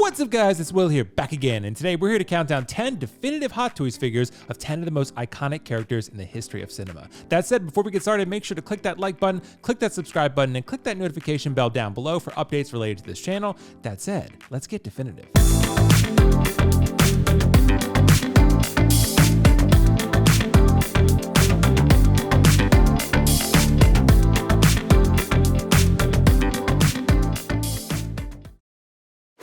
What's up guys, it's Will here, back again, and today we're here to count down 10 definitive Hot Toys figures of 10 of the most iconic characters in the history of cinema. That said, before we get started, make sure to click that like button, click that subscribe button, and click that notification bell down below for updates related to this channel. That said, let's get definitive.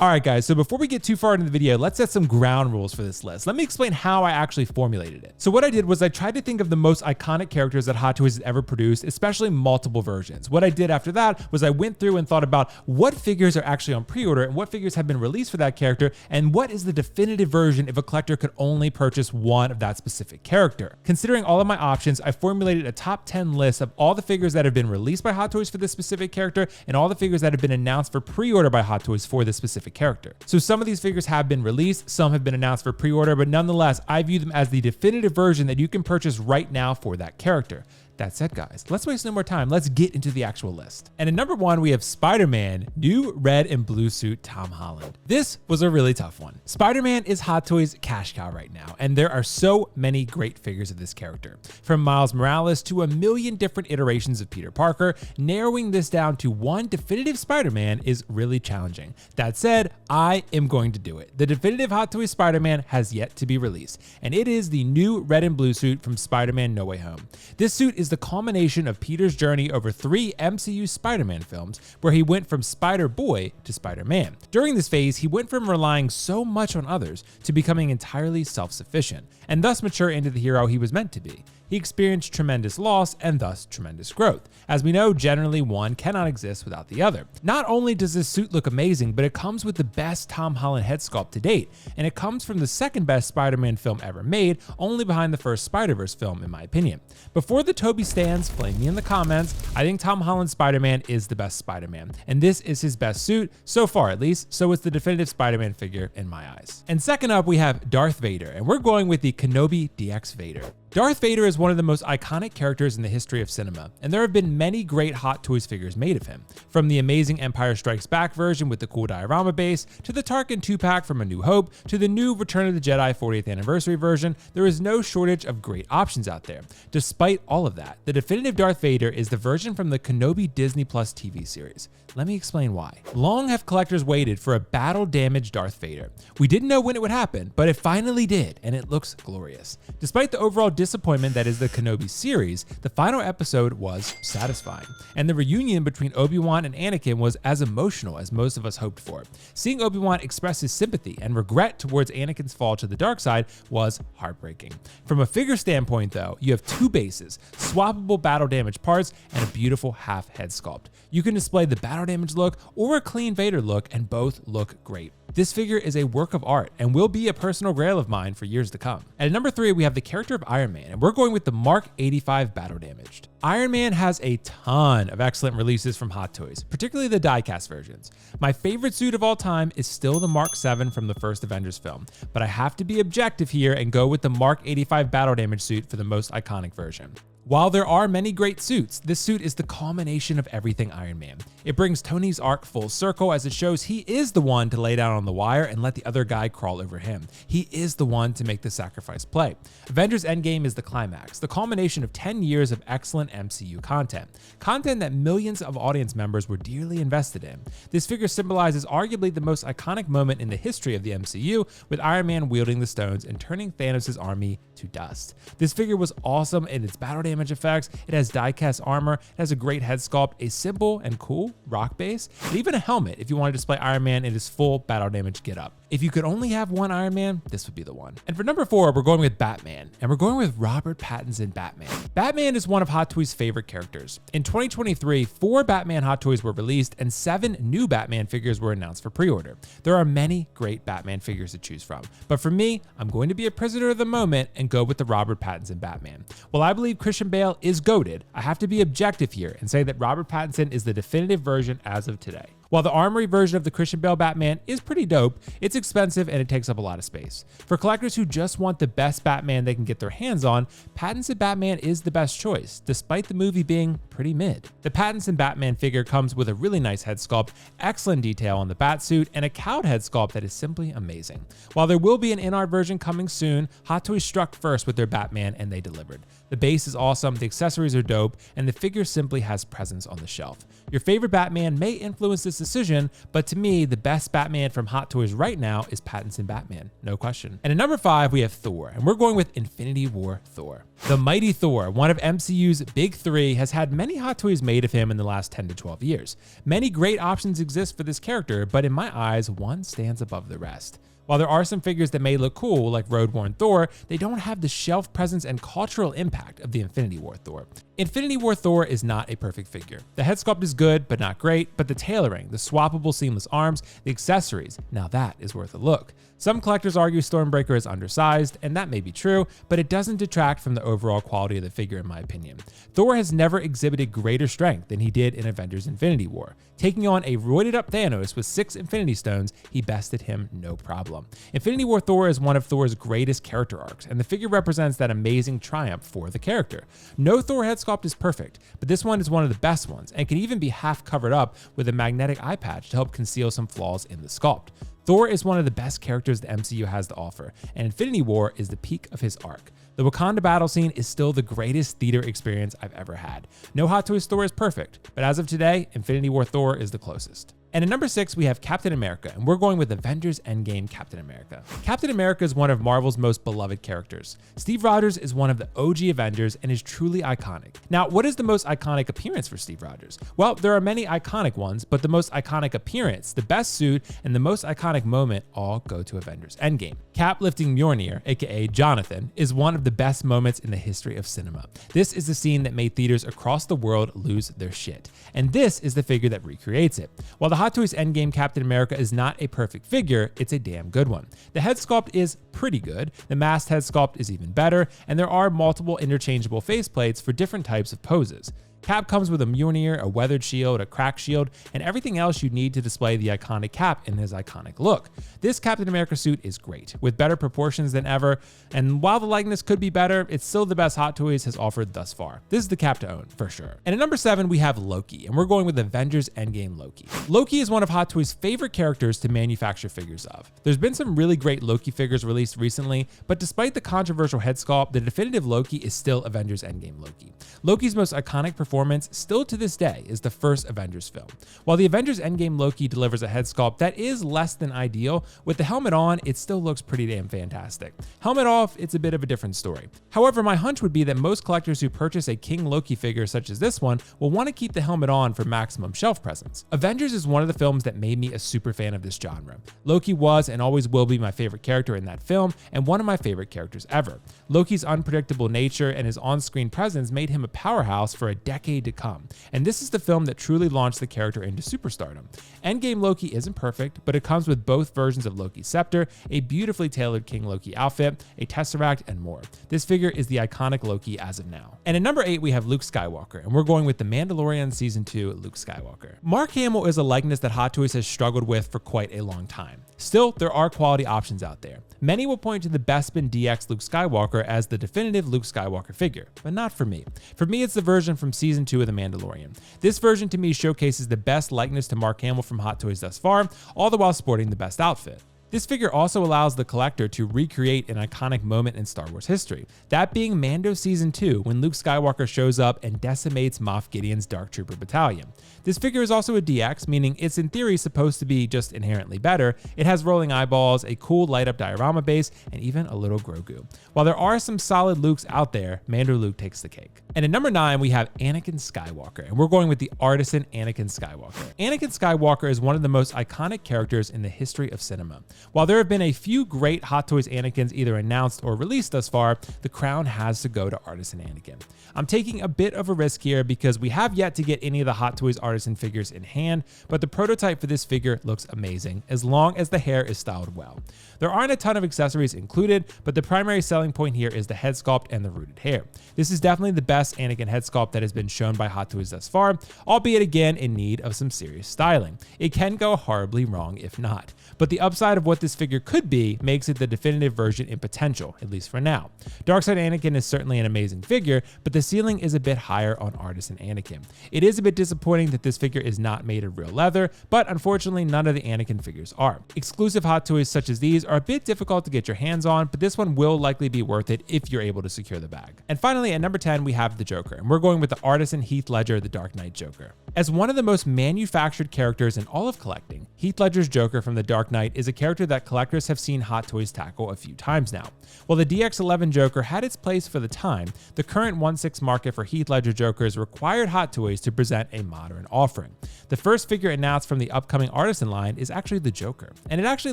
Alright guys, so before we get too far into the video, let's set some ground rules for this list. Let me explain how I actually formulated it. So what I did was I tried to think of the most iconic characters that Hot Toys has ever produced, especially multiple versions. What I did after that was I went through and thought about what figures are actually on pre-order and what figures have been released for that character, and what is the definitive version if a collector could only purchase one of that specific character. Considering all of my options, I formulated a top 10 list of all the figures that have been released by Hot Toys for this specific character and all the figures that have been announced for pre-order by Hot Toys for this specific character. So some of these figures have been released, some have been announced for pre-order, but nonetheless, I view them as the definitive version that you can purchase right now for that character. That said, guys, let's waste no more time. Let's get into the actual list. And at number 1, we have Spider-Man, new red and blue suit Tom Holland. This was a really tough one. Spider-Man is Hot Toys' cash cow right now, and there are so many great figures of this character. From Miles Morales to a million different iterations of Peter Parker, narrowing this down to one definitive Spider-Man is really challenging. That said, I am going to do it. The definitive Hot Toys Spider-Man has yet to be released, and it is the new red and blue suit from Spider-Man No Way Home. This suit is the culmination of Peter's journey over 3 MCU Spider-Man films, where he went from Spider-Boy to Spider-Man. During this phase, he went from relying so much on others to becoming entirely self-sufficient, and thus mature into the hero he was meant to be. He experienced tremendous loss and thus tremendous growth. As we know, generally one cannot exist without the other. Not only does this suit look amazing, but it comes with the best Tom Holland head sculpt to date, and it comes from the second best Spider-Man film ever made, only behind the first Spider-Verse film in my opinion. Before the Toby stands, flame me in the comments, I think Tom Holland's Spider-Man is the best Spider-Man, and this is his best suit, so far at least, so it's the definitive Spider-Man figure in my eyes. And second up, we have Darth Vader, and we're going with the Kenobi DX Vader. Darth Vader is one of the most iconic characters in the history of cinema, and there have been many great Hot Toys figures made of him. From the amazing Empire Strikes Back version with the cool diorama base, to the Tarkin 2-pack from A New Hope, to the new Return of the Jedi 40th anniversary version, there is no shortage of great options out there. Despite all of that, the definitive Darth Vader is the version from the Kenobi Disney Plus TV series. Let me explain why. Long have collectors waited for a battle-damaged Darth Vader. We didn't know when it would happen, but it finally did, and it looks glorious. Despite the overall disappointment that is the Kenobi series, the final episode was satisfying, and the reunion between Obi-Wan and Anakin was as emotional as most of us hoped for. Seeing Obi-Wan express his sympathy and regret towards Anakin's fall to the dark side was heartbreaking. From a figure standpoint though, you have 2 bases, swappable battle damage parts, and a beautiful half head sculpt. You can display the battle damage look or a clean Vader look, and both look great. This figure is a work of art and will be a personal grail of mine for years to come. At number 3, we have the character of Iron Man, and we're going with the Mark 85 Battle Damaged. Iron Man has a ton of excellent releases from Hot Toys, particularly the diecast versions. My favorite suit of all time is still the Mark 7 from the first Avengers film, but I have to be objective here and go with the Mark 85 Battle Damage suit for the most iconic version. While there are many great suits, this suit is the culmination of everything Iron Man. It brings Tony's arc full circle as it shows he is the one to lay down on the wire and let the other guy crawl over him. He is the one to make the sacrifice play. Avengers Endgame is the climax, the culmination of 10 years of excellent MCU content. Content that millions of audience members were dearly invested in. This figure symbolizes arguably the most iconic moment in the history of the MCU, with Iron Man wielding the stones and turning Thanos' army to dust. This figure was awesome in its battle damage effects, it has die-cast armor, it has a great head sculpt, a simple and cool rock base, and even a helmet if you want to display Iron Man in his full battle damage getup. If you could only have one Iron Man, this would be the one. And for number 4, we're going with Batman, and we're going with Robert Pattinson Batman. Batman is one of Hot Toys' favorite characters. In 2023, 4 Batman Hot Toys were released and 7 new Batman figures were announced for pre-order. There are many great Batman figures to choose from, but for me, I'm going to be a prisoner of the moment and go with the Robert Pattinson Batman. While I believe Christian Bale is goated, I have to be objective here and say that Robert Pattinson is the definitive version as of today. While the armory version of the Christian Bale Batman is pretty dope, it's expensive and it takes up a lot of space. For collectors who just want the best Batman they can get their hands on, Pattinson Batman is the best choice, despite the movie being pretty mid. The Pattinson Batman figure comes with a really nice head sculpt, excellent detail on the Batsuit, and a cowled head sculpt that is simply amazing. While there will be an in-art version coming soon, Hot Toys struck first with their Batman and they delivered. The base is awesome, the accessories are dope, and the figure simply has presence on the shelf. Your favorite Batman may influence this decision, but to me, the best Batman from Hot Toys right now is Pattinson Batman, no question. And at number 5, we have Thor, and we're going with Infinity War Thor. The mighty Thor, one of MCU's big three, has had many Hot Toys made of him in the last 10 to 12 years. Many great options exist for this character, but in my eyes, one stands above the rest. While there are some figures that may look cool, like road-worn Thor, they don't have the shelf presence and cultural impact of the Infinity War Thor. Infinity War Thor is not a perfect figure. The head sculpt is good, but not great, but the tailoring, the swappable seamless arms, the accessories, now that is worth a look. Some collectors argue Stormbreaker is undersized, and that may be true, but it doesn't detract from the overall quality of the figure in my opinion. Thor has never exhibited greater strength than he did in Avengers Infinity War. Taking on a roided up Thanos with 6 Infinity Stones, he bested him no problem. Infinity War Thor is one of Thor's greatest character arcs, and the figure represents that amazing triumph for the character. No Thor head sculpt is perfect, but this one is one of the best ones, and can even be half covered up with a magnetic eye patch to help conceal some flaws in the sculpt. Thor is one of the best characters the MCU has to offer, and Infinity War is the peak of his arc. The Wakanda battle scene is still the greatest theater experience I've ever had. No Hot Toys Thor is perfect, but as of today, Infinity War Thor is the closest. And at number 6, we have Captain America, and we're going with Avengers Endgame Captain America. Captain America is one of Marvel's most beloved characters. Steve Rogers is one of the OG Avengers and is truly iconic. Now, what is the most iconic appearance for Steve Rogers? Well, there are many iconic ones, but the most iconic appearance, the best suit, and the most iconic moment all go to Avengers Endgame. Cap lifting Mjolnir, aka Jonathan, is one of the best moments in the history of cinema. This is the scene that made theaters across the world lose their shit. And this is the figure that recreates it. While the Hot Toys Endgame Captain America is not a perfect figure, it's a damn good one. The head sculpt is pretty good, the masked head sculpt is even better, and there are multiple interchangeable faceplates for different types of poses. Cap comes with a Mjolnir, a weathered shield, a cracked shield, and everything else you need to display the iconic Cap in his iconic look. This Captain America suit is great, with better proportions than ever, and while the likeness could be better, it's still the best Hot Toys has offered thus far. This is the Cap to own, for sure. And at number 7, we have Loki, and we're going with Avengers Endgame Loki. Loki is one of Hot Toys' favorite characters to manufacture figures of. There's been some really great Loki figures released recently, but despite the controversial head sculpt, the definitive Loki is still Avengers Endgame Loki. Loki's most iconic performance, still to this day, is the first Avengers film. While the Avengers Endgame Loki delivers a head sculpt that is less than ideal, with the helmet on, it still looks pretty damn fantastic. Helmet off, it's a bit of a different story. However, my hunch would be that most collectors who purchase a King Loki figure such as this one will want to keep the helmet on for maximum shelf presence. Avengers is one of the films that made me a super fan of this genre. Loki was and always will be my favorite character in that film, and one of my favorite characters ever. Loki's unpredictable nature and his on-screen presence made him a powerhouse for a decade to come, and this is the film that truly launched the character into superstardom. Endgame Loki isn't perfect, but it comes with both versions of Loki's scepter, a beautifully tailored King Loki outfit, a Tesseract, and more. This figure is the iconic Loki as of now. And at number 8, we have Luke Skywalker, and we're going with The Mandalorian Season 2 Luke Skywalker. Mark Hamill is a likeness that Hot Toys has struggled with for quite a long time. Still, there are quality options out there. Many will point to the Bespin DX Luke Skywalker as the definitive Luke Skywalker figure, but not for me. For me, it's the version from Season 2 of The Mandalorian. This version to me showcases the best likeness to Mark Hamill from Hot Toys thus far, all the while sporting the best outfit. This figure also allows the collector to recreate an iconic moment in Star Wars history, that being Mando Season 2 when Luke Skywalker shows up and decimates Moff Gideon's Dark Trooper battalion. This figure is also a DX, meaning it's in theory supposed to be just inherently better. It has rolling eyeballs, a cool light-up diorama base, and even a little Grogu. While there are some solid Lukes out there, Mando Luke takes the cake. And at number 9, we have Anakin Skywalker, and we're going with the artisan Anakin Skywalker. Anakin Skywalker is one of the most iconic characters in the history of cinema. While there have been a few great Hot Toys Anakins either announced or released thus far, the crown has to go to Artisan Anakin. I'm taking a bit of a risk here because we have yet to get any of the Hot Toys Artisan figures in hand, but the prototype for this figure looks amazing as long as the hair is styled well. There aren't a ton of accessories included, but the primary selling point here is the head sculpt and the rooted hair. This is definitely the best Anakin head sculpt that has been shown by Hot Toys thus far, albeit again in need of some serious styling. It can go horribly wrong if not, but the upside of what this figure could be makes it the definitive version in potential, at least for now. Darkside Anakin is certainly an amazing figure, but the ceiling is a bit higher on Artisan Anakin. It is a bit disappointing that this figure is not made of real leather, but unfortunately none of the Anakin figures are. Exclusive Hot Toys such as these are a bit difficult to get your hands on, but this one will likely be worth it if you're able to secure the bag. And finally, at number 10, we have the Joker, and we're going with the Artisan Heath Ledger, the Dark Knight Joker. As one of the most manufactured characters in all of collecting, Heath Ledger's Joker from The Dark Knight is a character that collectors have seen Hot Toys tackle a few times now. While the DX11 Joker had its place for the time, the current 1/6 market for Heath Ledger Jokers required Hot Toys to present a modern offering. The first figure announced from the upcoming Artisan line is actually the Joker, and it actually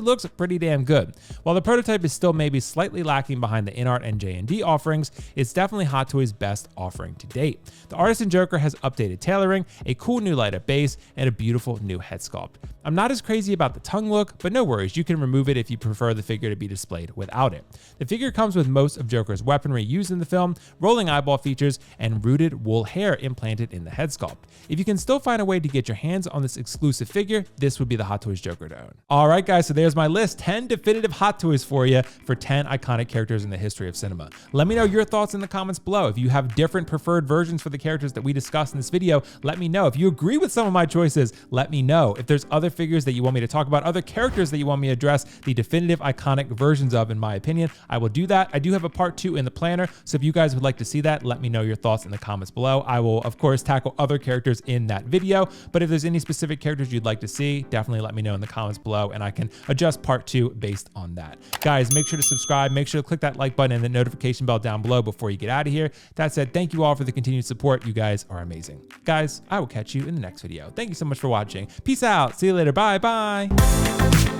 looks pretty damn good. While the prototype is still maybe slightly lacking behind the InArt and J&D offerings, it's definitely Hot Toys' best offering to date. The Artisan Joker has updated tailoring, a cool new light-up base, and a beautiful new head sculpt. I'm not as crazy about the tongue look, but no worries, you can remove it if you prefer the figure to be displayed without it. The figure comes with most of Joker's weaponry used in the film, rolling eyeball features, and rooted wool hair implanted in the head sculpt. If you can still find a way to get your hands on this exclusive figure, this would be the Hot Toys Joker to own. Alright guys, so there's my list, 10 definitive Hot Toys for you for 10 iconic characters in the history of cinema. Let me know your thoughts in the comments below. If you have different preferred versions for the characters that we discussed in this video, let me know. If you agree with some of my choices, let me know. If there's other figures that you want me to talk about, other characters that you want me to address the definitive iconic versions of, in my opinion, I will do that. I do have a part 2 in the planner, so if you guys would like to see that, let me know your thoughts in the comments below. I will, of course, tackle other characters in that video, but if there's any specific characters you'd like to see, definitely let me know in the comments below, and I can adjust part 2 based on that. Guys, make sure to subscribe, make sure to click that like button and the notification bell down below before you get out of here. That said, thank you all for the continued support. You guys are amazing. Guys, I will catch you in the next video. Thank you so much for watching. Peace out. See you later. Bye. Bye.